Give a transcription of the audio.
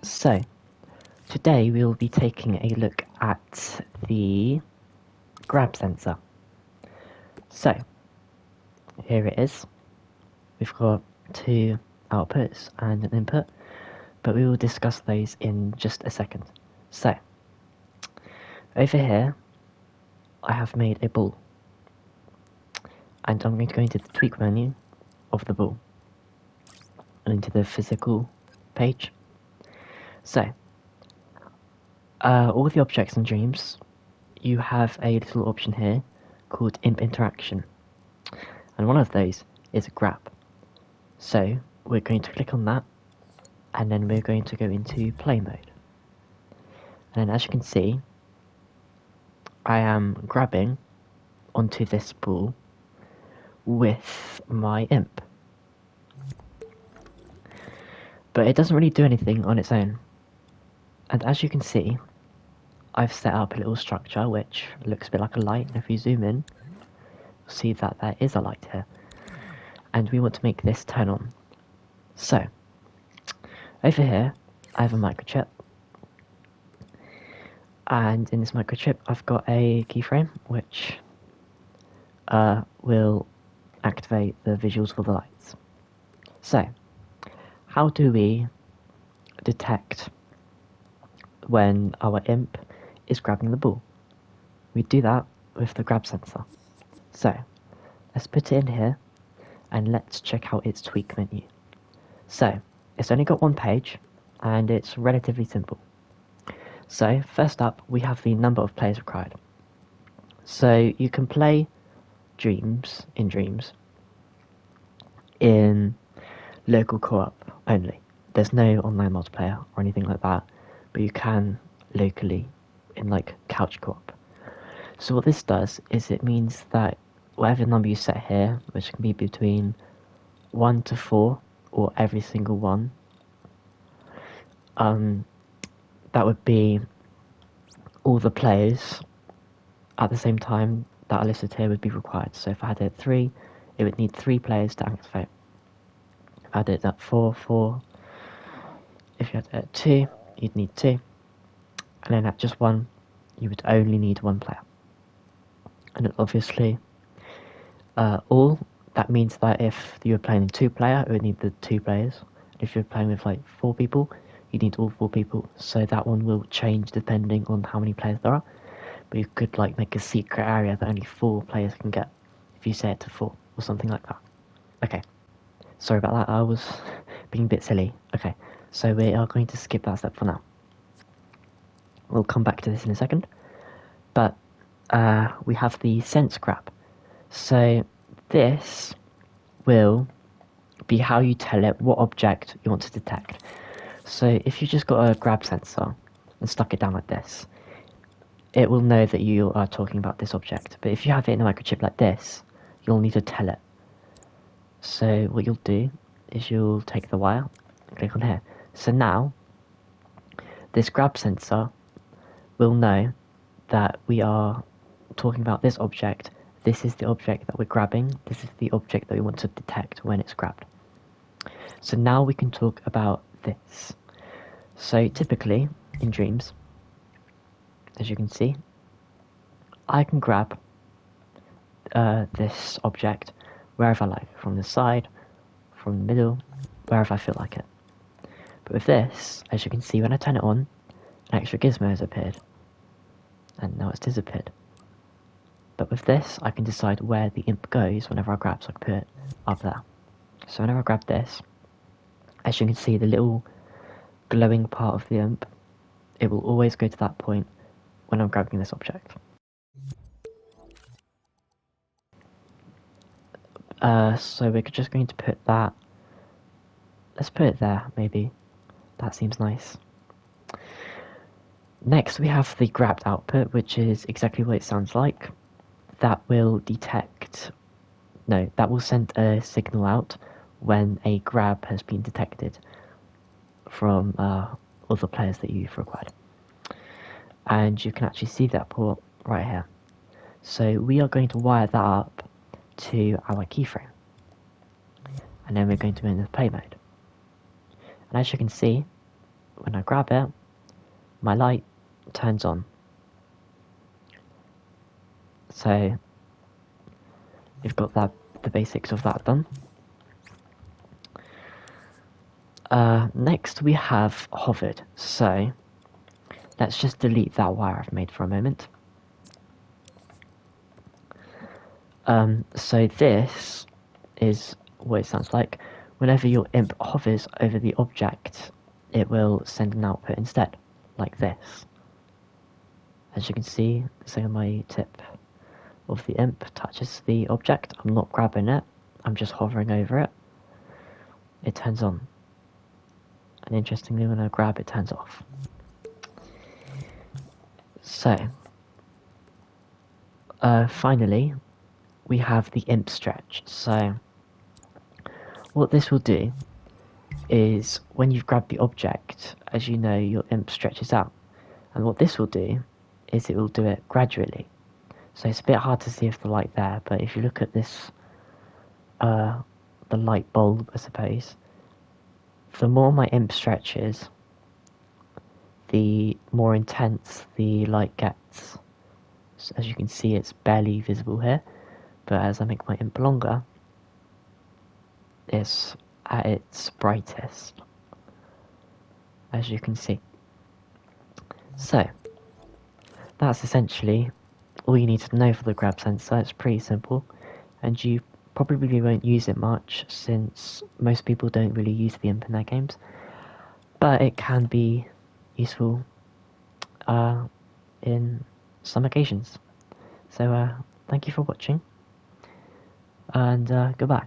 So, today we will be taking a look at the grab sensor. So, here it is. We've got two outputs and an input, but we will discuss those in just a second. So, over here, I have made a ball, and I'm going to go into the tweak menu of the ball, and into the physical page. So, all the objects and dreams, you have a little option here called Imp Interaction, and one of those is a grab. So we're going to click on that, and then we're going to go into play mode. And then as you can see, I am grabbing onto this ball with my imp. But it doesn't really do anything on its own. And as you can see, I've set up a little structure which looks a bit like a light, and if you zoom in, you'll see that there is a light here. And we want to make this turn on. So, over here, I have a microchip. And in this microchip, I've got a keyframe which will activate the visuals for the lights. So, how do we detect when our imp is grabbing the ball? We do that with the grab sensor. So, let's put it in here, and let's check out its tweak menu. So, it's only got one page, and it's relatively simple. So, first up, we have the number of players required. So, you can play Dreams in local co-op only. There's no online multiplayer or anything like that, but you can locally in like couch co-op. So what this does is it means that whatever number you set here, which can be between 1 to 4 or every single one, that would be all the players at the same time that are listed here would be required. So if I had it at 3, it would need 3 players to activate. If I had it at 4, 4. If you had it at 2, you'd need 2. And then at just 1, you would only need 1 player. And then obviously, all, that means that if you were playing in 2-player, it would need the 2 players. If you're playing with like 4 people, you need all 4 people. So that one will change depending on how many players there are. But you could like make a secret area that only 4 players can get if you set it to 4 or something like that. Okay, sorry about that, I was being a bit silly. Okay, so we are going to skip that step for now. We'll come back to this in a second. But we have the sense grab. So this will be how you tell it what object you want to detect. So if you just got a grab sensor and stuck it down like this, it will know that you are talking about this object. But if you have it in a microchip like this, you'll need to tell it. So what you'll do is you'll take the wire and click on here. So now, this grab sensor will know that we are talking about this object. This is the object that we're grabbing. This is the object that we want to detect when it's grabbed. So now we can talk about this. So typically, in Dreams, as you can see, I can grab this object wherever I like, from the side, from the middle, wherever I feel like it. But with this, as you can see, when I turn it on, an extra gizmo has appeared, and now it's disappeared. But with this, I can decide where the imp goes whenever I grab, so I can put it up there. So whenever I grab this, as you can see, the little glowing part of the imp, it will always go to that point when I'm grabbing this object. So we're just going to put that, let's put it there, maybe. That seems nice. Next we have the grabbed output, which is exactly what it sounds like. That will that will send a signal out when a grab has been detected from other players that you've required. And you can actually see that port right here. So we are going to wire that up to our keyframe. And then we're going to go into play mode. And as you can see, when I grab it, my light turns on. So we've got the basics of that done. Next we have hovered, so let's just delete that wire I've made for a moment. So this is what it sounds like. Whenever your imp hovers over the object, it will send an output instead, like this. As you can see, so my tip of the imp touches the object. I'm not grabbing it, I'm just hovering over it. It turns on. And interestingly, when I grab, it turns off. So, finally, we have the Imp Stretch. So, what this will do is, when you've grabbed the object, as you know, your Imp stretches out. And what this will do is it will do it gradually. So it's a bit hard to see if the light there, but if you look at this, the light bulb, I suppose, the more my Imp stretches, the more intense the light gets. So as you can see, it's barely visible here, but as I make my imp longer, it's at its brightest, as you can see. So, that's essentially all you need to know for the grab sensor. It's pretty simple, and you probably won't use it much, since most people don't really use the imp in their games, but it can be useful in some occasions. So, thank you for watching, and goodbye.